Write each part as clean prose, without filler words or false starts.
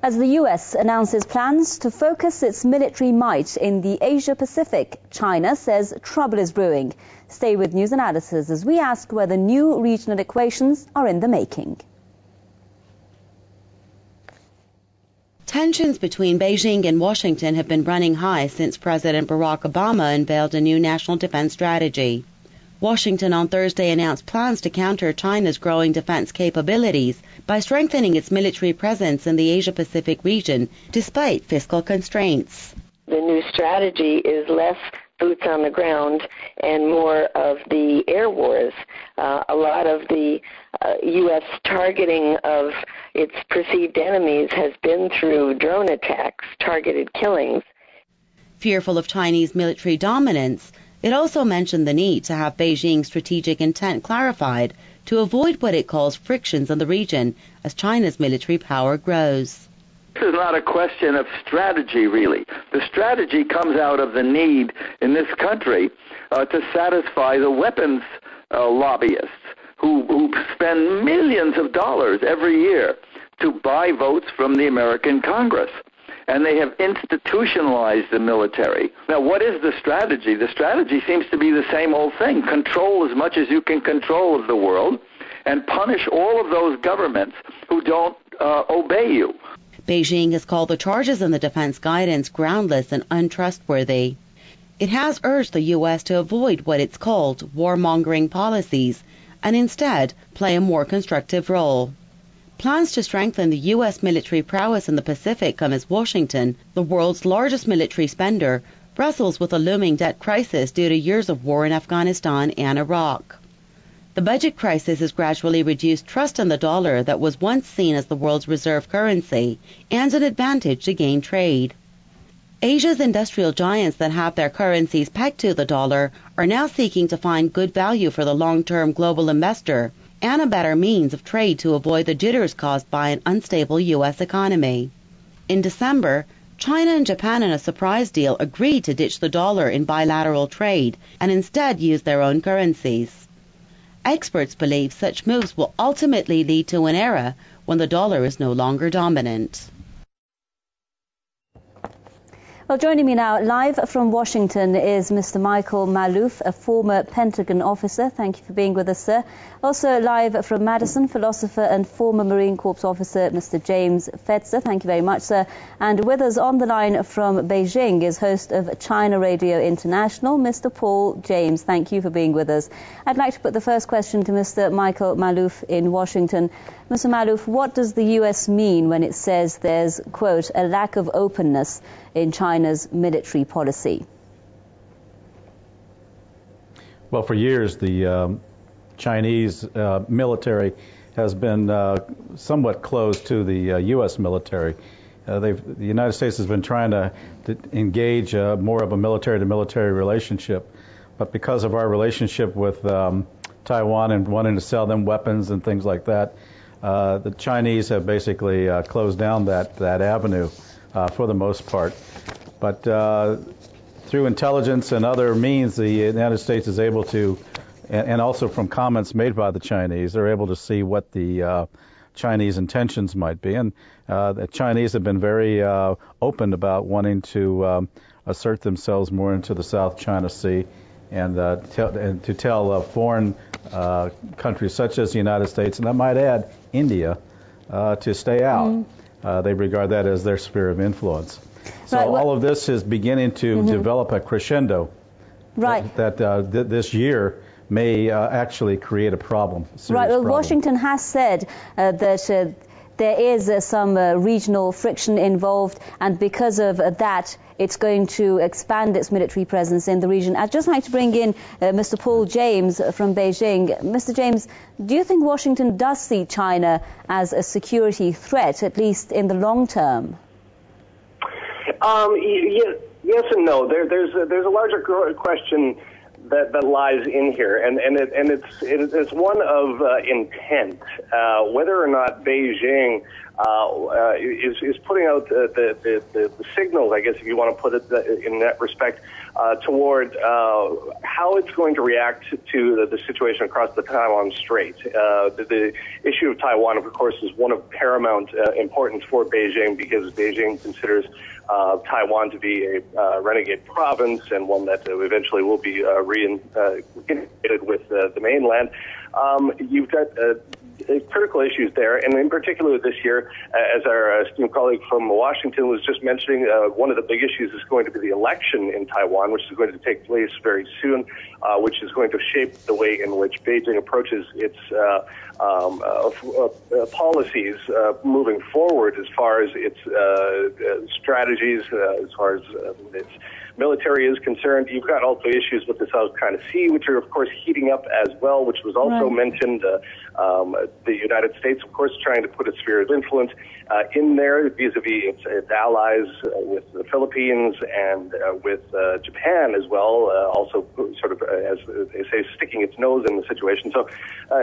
As the U.S. announces plans to focus its military might in the Asia-Pacific, China says trouble is brewing. Stay with news analysis as we ask whether new regional equations are in the making. Tensions between Beijing and Washington have been running high since President Barack Obama unveiled a new national defense strategy. Washington on Thursday announced plans to counter China's growing defense capabilities by strengthening its military presence in the Asia-Pacific region, despite fiscal constraints. The new strategy is less boots on the ground and more of the air wars. A lot of the U.S. targeting of its perceived enemies has been through drone attacks, targeted killings. Fearful of Chinese military dominance, it also mentioned the need to have Beijing's strategic intent clarified to avoid what it calls frictions in the region as China's military power grows. This is not a question of strategy, really. The strategy comes out of the need in this country to satisfy the weapons lobbyists who spend millions of dollars every year to buy votes from the American Congress. And they have institutionalized the military. Now, what is the strategy? The strategy seems to be the same old thing. Control as much as you can control of the world and punish all of those governments who don't obey you. Beijing has called the charges in the defense guidance groundless and untrustworthy. It has urged the U.S. to avoid what it's called warmongering policies and instead play a more constructive role. Plans to strengthen the U.S. military prowess in the Pacific come as Washington, the world's largest military spender, wrestles with a looming debt crisis due to years of war in Afghanistan and Iraq. The budget crisis has gradually reduced trust in the dollar that was once seen as the world's reserve currency and an advantage to gain trade. Asia's industrial giants that have their currencies pegged to the dollar are now seeking to find good value for the long-term global investor and a better means of trade to avoid the jitters caused by an unstable U.S. economy. In December, China and Japan in a surprise deal agreed to ditch the dollar in bilateral trade and instead use their own currencies. Experts believe such moves will ultimately lead to an era when the dollar is no longer dominant. Well, joining me now live from Washington is Mr. Michael Malouf, a former Pentagon officer. Thank you for being with us, sir. Also live from Madison, philosopher and former Marine Corps officer, Mr. James Fetzer. Thank you very much, sir. And with us on the line from Beijing is host of China Radio International, Mr. Paul James. Thank you for being with us. I'd like to put the first question to Mr. Michael Malouf in Washington. Mr. Malouf, what does the U.S. mean when it says there's, quote, a lack of openness in China's military policy? Well, for years, the Chinese military has been somewhat closed to the U.S. military. The United States has been trying to engage more of a military-to-military relationship, but because of our relationship with Taiwan and wanting to sell them weapons and things like that, the Chinese have basically closed down that avenue for the most part. But through intelligence and other means, the United States is able to, and also from comments made by the Chinese, they're able to see what the Chinese intentions might be. And the Chinese have been very open about wanting to assert themselves more into the South China Sea and to tell foreign countries such as the United States, and I might add India, to stay out. They regard that as their sphere of influence. So right, all of this is beginning to develop a crescendo that this year may actually create a problem. Right. Well, problem. Washington has said that there is some regional friction involved, and because of that, it's going to expand its military presence in the region. I'd just like to bring in Mr. Paul James from Beijing. Mr. James, do you think Washington does see China as a security threat, at least in the long term? Yes and no. There's a larger question that lies in here, and it's one of intent. Whether or not Beijing is putting out the signals, I guess, if you want to put it in that respect, toward how it's going to react to the situation across the Taiwan Strait. The issue of Taiwan, of course, is one of paramount importance for Beijing, because Beijing considers Taiwan to be a renegade province and one that eventually will be reintegrated with the mainland. You've got critical issues there, and in particular this year, as our esteemed colleague from Washington was just mentioning, one of the big issues is going to be the election in Taiwan, which is going to take place very soon, which is going to shape the way in which Beijing approaches its policies moving forward, as far as its strategies, as far as its military is concerned. You've got also issues with the South China Sea, which are, of course, heating up as well, which was also mentioned. The United States, of course, trying to put a sphere of influence in there vis-a-vis its allies with the Philippines and with Japan as well, also sort of, as they say, sticking its nose in the situation. So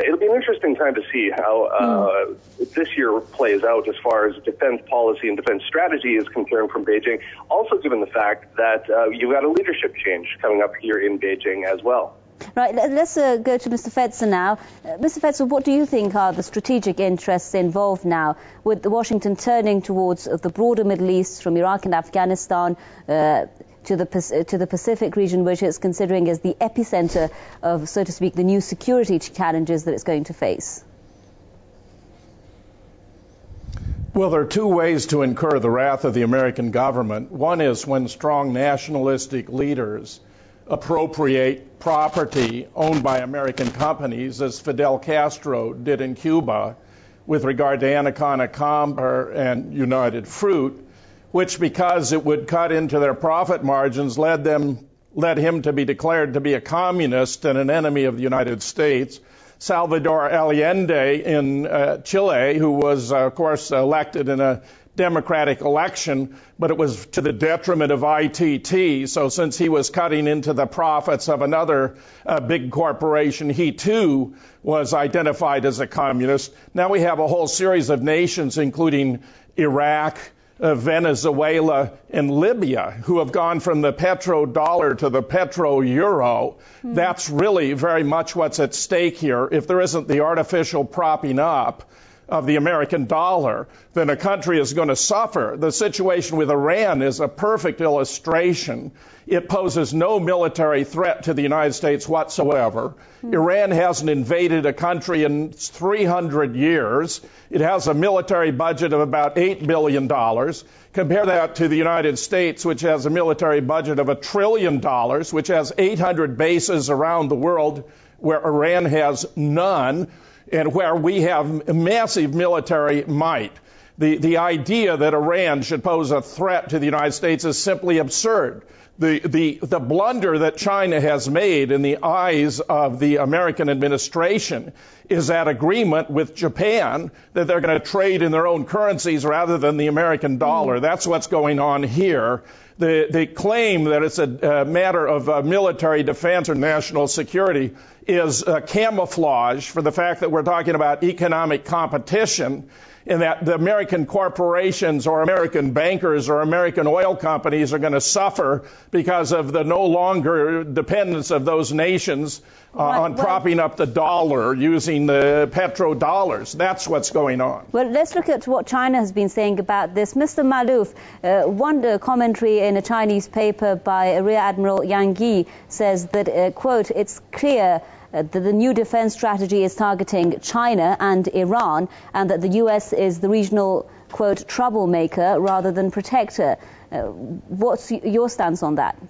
it'll be an interesting time to see how this year plays out as far as defense policy and defense strategy is concerned from Beijing, also given the fact that you've got a leadership change coming up here in Beijing as well. Right, let's go to Mr. Fetzer now. Mr. Fetzer, what do you think are the strategic interests involved now, with Washington turning towards the broader Middle East, from Iraq and Afghanistan to the Pacific region, which it's considering as the epicenter of, so to speak, the new security challenges that it's going to face? Well, there are two ways to incur the wrath of the American government. One is when strong nationalistic leaders appropriate property owned by American companies, as Fidel Castro did in Cuba with regard to Anaconda and United Fruit, which, because it would cut into their profit margins, led him to be declared to be a communist and an enemy of the United States. Salvador Allende in Chile, who was, of course, elected in a democratic election, but it was to the detriment of ITT. So since he was cutting into the profits of another big corporation, he too was identified as a communist. Now we have a whole series of nations, including Iraq, Venezuela, and Libya, who have gone from the petrodollar to the petro-euro. That's really very much what's at stake here. If there isn't the artificial propping up of the American dollar, then a country is going to suffer. The situation with Iran is a perfect illustration. It poses no military threat to the United States whatsoever. Iran hasn't invaded a country in 300 years. It has a military budget of about $8 billion. Compare that to the United States, which has a military budget of $1 trillion, which has 800 bases around the world, where Iran has none, and where we have massive military might. The idea that Iran should pose a threat to the United States is simply absurd. The blunder that China has made in the eyes of the American administration is that agreement with Japan that they're going to trade in their own currencies rather than the American dollar. That's what's going on here. The claim that it's a matter of military defense or national security is camouflage for the fact that we're talking about economic competition, and that the American corporations or American bankers or American oil companies are going to suffer because of the no longer dependence of those nations on propping up the dollar using the petrodollars. That's what's going on. Well, let's look at what China has been saying about this. Mr. Malouf, one commentary in a Chinese paper by Rear Admiral Yang Yi says that, quote, it's clear that the new defense strategy is targeting China and Iran, and that the U.S. is the regional, quote, troublemaker rather than protector. What's your stance on that?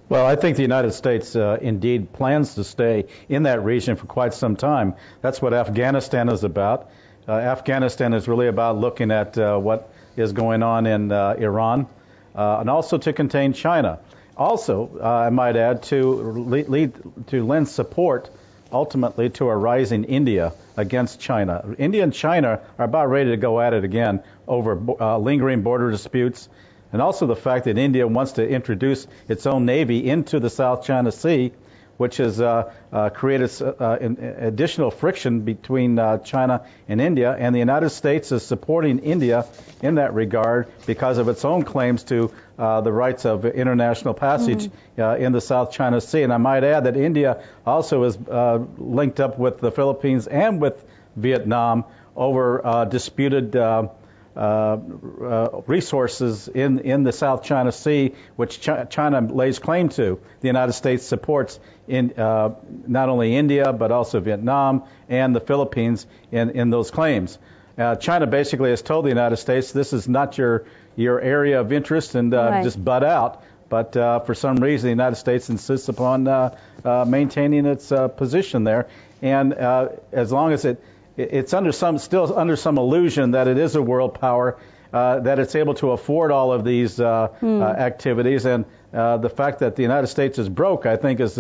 Well, I think the United States indeed plans to stay in that region for quite some time. That's what Afghanistan is about. Afghanistan is really about looking at what is going on in Iran, and also to contain China. Also, I might add, to lend support ultimately to a rising India against China. India and China are about ready to go at it again over lingering border disputes. and also the fact that India wants to introduce its own navy into the South China Sea, which has created additional friction between China and India, and the United States is supporting India in that regard because of its own claims to the rights of international passage in the South China Sea. And I might add that India also is linked up with the Philippines and with Vietnam over disputed resources in the South China Sea, which China lays claim to. The United States supports in not only India but also Vietnam and the Philippines in those claims. China basically has told the United States, this is not your area of interest, and just butt out. But for some reason, the United States insists upon maintaining its position there. And as long as it's still under some illusion that it is a world power, that it's able to afford all of these activities, and the fact that the United States is broke, I think, is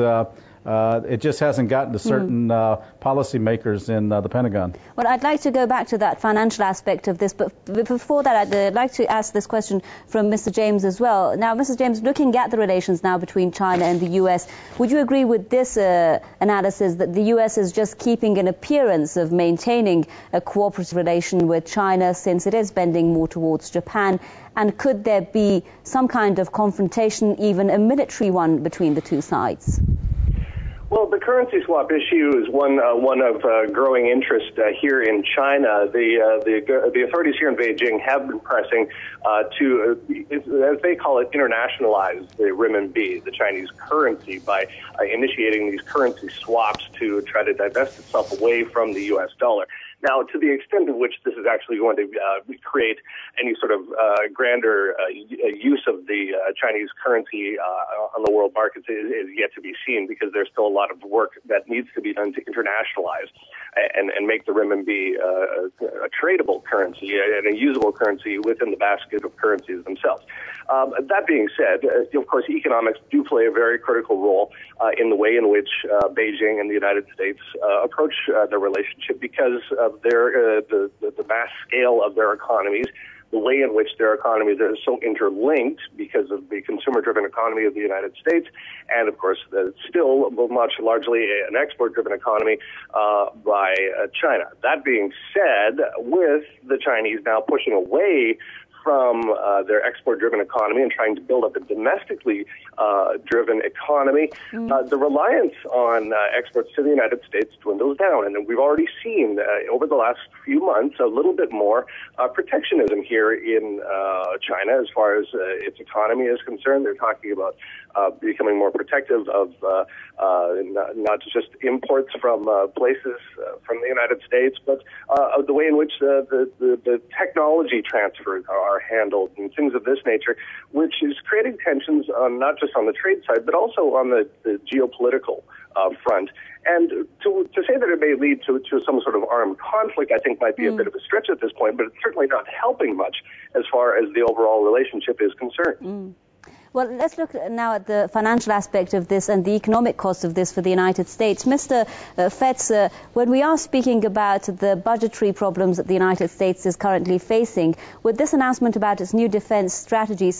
it just hasn't gotten to certain policymakers in the Pentagon. Well, I'd like to go back to that financial aspect of this, but before that, I'd like to ask this question from Mr. James as well. Now, Mr. James, looking at the relations now between China and the U.S., would you agree with this analysis that the U.S. is just keeping an appearance of maintaining a cooperative relation with China since it is bending more towards Japan? And could there be some kind of confrontation, even a military one, between the two sides? Well, the currency swap issue is one of growing interest here in China. The authorities here in Beijing have been pressing to, as they call it, internationalize the renminbi, the Chinese currency, by initiating these currency swaps to try to divest itself away from the U.S. dollar. Now, to the extent to which this is actually going to create any sort of grander use of the Chinese currency on the world markets is yet to be seen, because there's still a lot of work that needs to be done to internationalize and make the renminbi a tradable currency and a usable currency within the basket of currencies themselves. That being said, of course, economics do play a very critical role in the way in which Beijing and the United States approach their relationship, because of the vast scale of their economies, the way in which their economies are so interlinked because of the consumer-driven economy of the United States, and of course, still much largely an export-driven economy by China. That being said, with the Chinese now pushing away from their export-driven economy and trying to build up a domestically driven economy, the reliance on exports to the United States dwindles down. And we've already seen over the last few months a little bit more protectionism here in China as far as its economy is concerned. They're talking about becoming more protective of not just imports from places from the United States, but of the way in which the technology transfers are handled and things of this nature, which is creating tensions not just on the trade side, but also on the geopolitical front. And to say that it may lead to some sort of armed conflict, I think might be a bit of a stretch at this point, but it's certainly not helping much as far as the overall relationship is concerned. Well, let's look now at the financial aspect of this and the economic cost of this for the United States. Mr. Fetzer, when we are speaking about the budgetary problems that the United States is currently facing, with this announcement about its new defense strategy,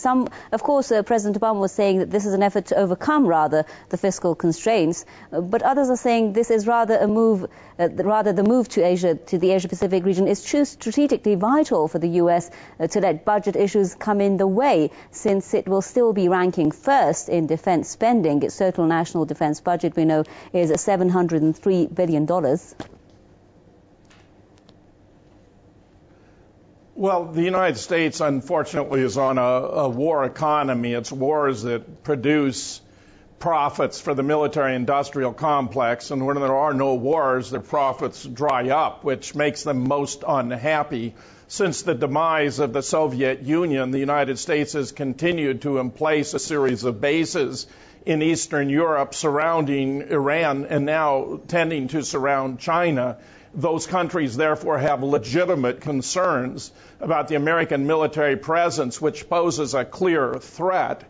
of course, President Obama was saying that this is an effort to overcome, rather, the fiscal constraints, but others are saying this is rather a move, the move to the Asia-Pacific region is strategically vital for the U.S. To let budget issues come in the way, since it will still be ranking first in defense spending. Its total national defense budget, we know, is $703 billion. Well, the United States, unfortunately, is on a war economy. It's wars that produce profits for the military-industrial complex, and when there are no wars, their profits dry up, which makes them most unhappy. Since the demise of the Soviet Union, the United States has continued to emplace a series of bases in Eastern Europe surrounding Iran and now tending to surround China. Those countries, therefore, have legitimate concerns about the American military presence, which poses a clear threat.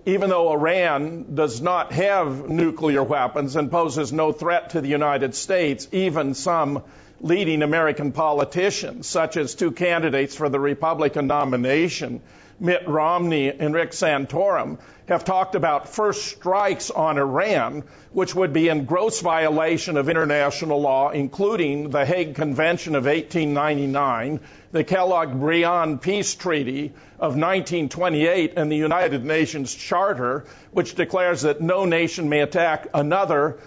Even though Iran does not have nuclear weapons and poses no threat to the United States, even some leading American politicians, such as two candidates for the Republican nomination, Mitt Romney and Rick Santorum, have talked about first strikes on Iran, which would be in gross violation of international law, including the Hague Convention of 1899, the Kellogg-Briand Peace Treaty of 1928, and the United Nations Charter, which declares that no nation may attack another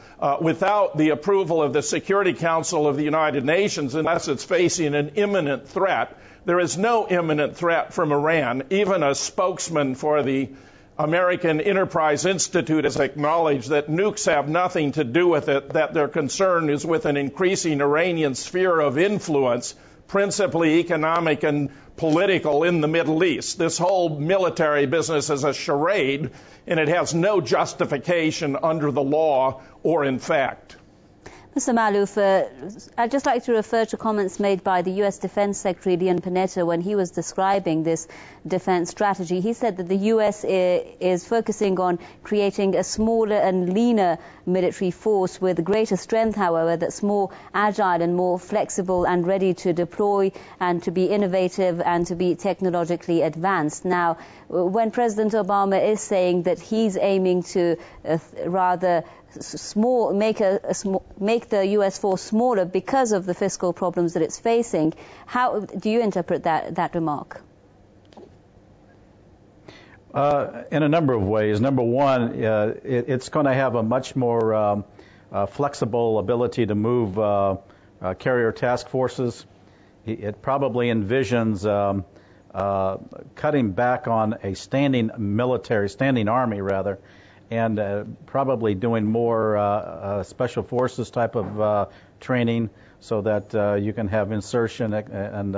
without the approval of the Security Council of the United Nations unless it's facing an imminent threat. There is no imminent threat from Iran. Even a spokesman for the American Enterprise Institute has acknowledged that nukes have nothing to do with it, that their concern is with an increasing Iranian sphere of influence, principally economic and political, in the Middle East. This whole military business is a charade, and it has no justification under the law or in fact. Mr. Malouf, I'd just like to refer to comments made by the U.S. Defense Secretary Leon Panetta when he was describing this defense strategy. He said that the U.S. is focusing on creating a smaller and leaner military force with greater strength, however, that's more agile and more flexible and ready to deploy and to be innovative and to be technologically advanced. Now, when President Obama is saying that he's aiming to rather make the U.S. force smaller because of the fiscal problems that it's facing, how do you interpret that remark? In a number of ways. Number one, it's going to have a much more flexible ability to move carrier task forces. It probably envisions cutting back on a standing army rather, and probably doing more special forces type of training, so that you can have insertion and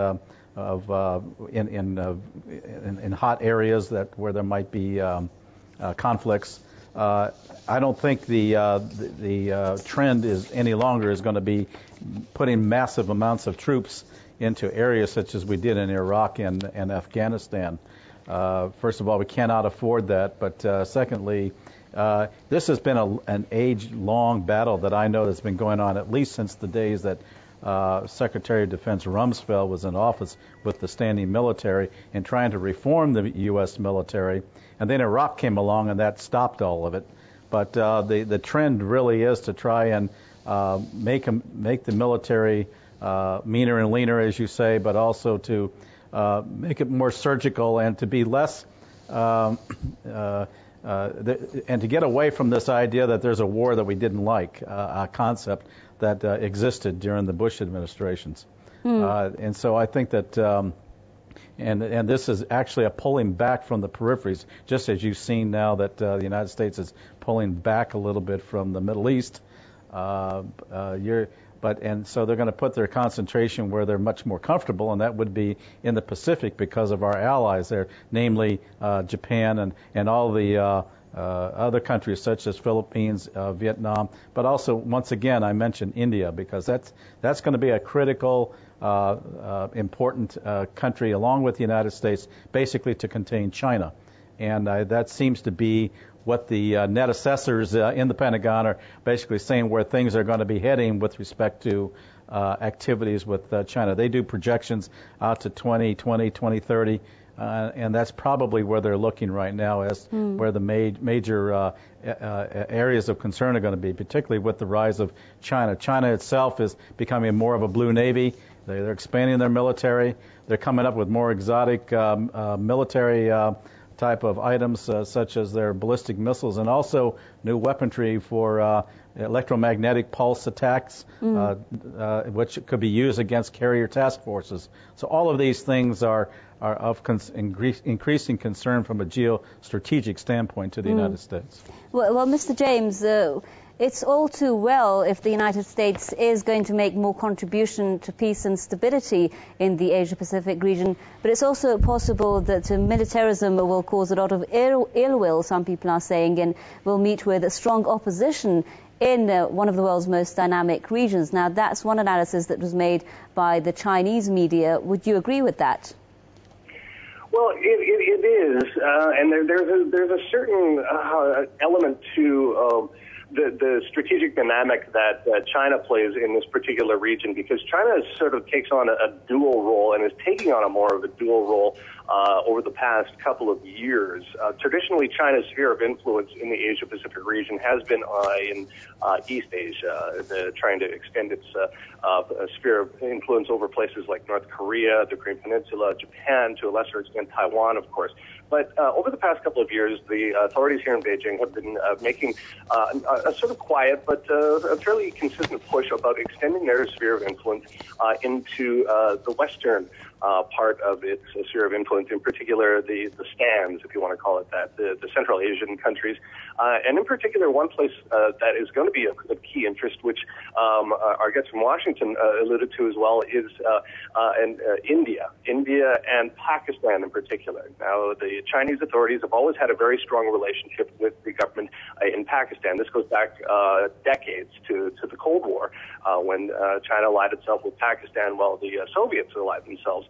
in hot areas where there might be conflicts. I don't think the trend is any longer going to be putting massive amounts of troops into areas such as we did in Iraq and Afghanistan. First of all, we cannot afford that, but secondly, this has been an age-long battle that I know that's been going on at least since the days that Secretary of Defense Rumsfeld was in office with the standing military and trying to reform the U.S. military. And then Iraq came along and that stopped all of it. But the trend really is to try and make the military meaner and leaner, as you say, but also to make it more surgical and to be less and to get away from this idea that there's a war that we didn't like, a concept that existed during the Bush administrations. And so I think that, and this is actually a pulling back from the peripheries, just as you've seen now that the United States is pulling back a little bit from the Middle East. And so they're going to put their concentration where they're much more comfortable, and that would be in the Pacific because of our allies there, namely Japan and all the other countries such as Philippines, Vietnam, but also, once again, I mentioned India because that's going to be a critical, important country along with the United States, basically to contain China. And that seems to be what the net assessors in the Pentagon are basically saying where things are going to be heading with respect to activities with China. They do projections out to 2020, 2030, and that's probably where they're looking right now as where the major areas of concern are going to be, particularly with the rise of China. China itself is becoming more of a blue navy. They're expanding their military. They're coming up with more exotic military type of items such as their ballistic missiles and also new weaponry for electromagnetic pulse attacks, which could be used against carrier task forces. So all of these things are of increasing concern from a geostrategic standpoint to the United States. Well, Mr. James, it's all too well if the United States is going to make more contribution to peace and stability in the Asia-Pacific region, but it's also possible that militarism will cause a lot of ill will, some people are saying, and will meet with a strong opposition in one of the world's most dynamic regions. Now, that's one analysis that was made by the Chinese media. Would you agree with that? Well, it is, and there's a certain element to the strategic dynamic that China plays in this particular region, because China sort of takes on a dual role and is taking on a more of a dual role over the past couple of years. Traditionally, China's sphere of influence in the Asia-Pacific region has been in East Asia, trying to extend its sphere of influence over places like North Korea, the Korean Peninsula, Japan, to a lesser extent Taiwan, of course. But over the past couple of years, the authorities here in Beijing have been making a sort of quiet but a fairly consistent push about extending their sphere of influence into the Western part of its sphere of influence, in particular the stands, if you want to call it that, the Central Asian countries. And in particular, one place that is going to be of key interest, which our guest from Washington alluded to as well, is India and Pakistan in particular. Now, the Chinese authorities have always had a very strong relationship with the government in Pakistan. This goes back decades to the Cold War, when China allied itself with Pakistan while the Soviets allied themselves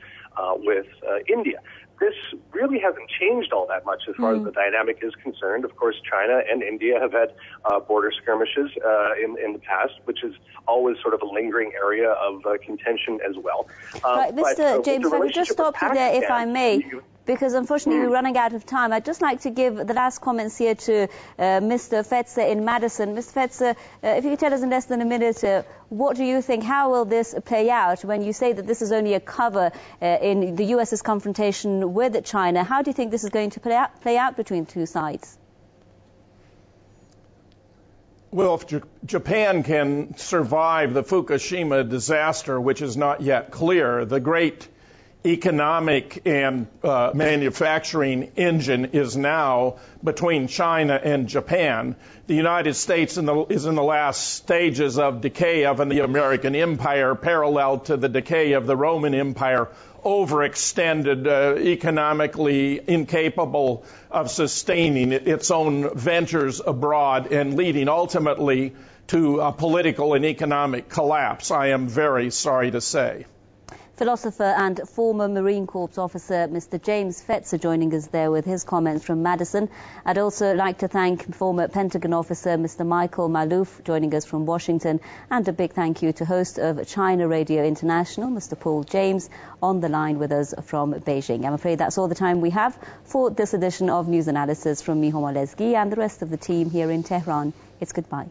with India. This really hasn't changed all that much as far as the dynamic is concerned. Of course, China and India have had border skirmishes in the past, which is always sort of a lingering area of contention as well. Right, Mr. James, if I could just stop you there, if I may, because unfortunately we're running out of time. I'd just like to give the last comments here to Mr. Fetzer in Madison. Mr. Fetzer, if you could tell us in less than a minute, what do you think, how will this play out when you say that this is only a cover in the U.S.'s confrontation with China? How do you think this is going to play out between two sides? Well, if Japan can survive the Fukushima disaster, which is not yet clear, the great economic and manufacturing engine is now between China and Japan. The United States is in the last stages of decay of the American empire, parallel to the decay of the Roman Empire, overextended, economically incapable of sustaining its own ventures abroad and leading ultimately to a political and economic collapse, I am very sorry to say. Philosopher and former Marine Corps officer Mr. James Fetzer joining us there with his comments from Madison. I'd also like to thank former Pentagon officer Mr. Michael Malouf joining us from Washington, and a big thank you to host of China Radio International, Mr. Paul James, on the line with us from Beijing. I'm afraid that's all the time we have for this edition of News Analysis from me, Homa Lesgi, and the rest of the team here in Tehran. It's goodbye.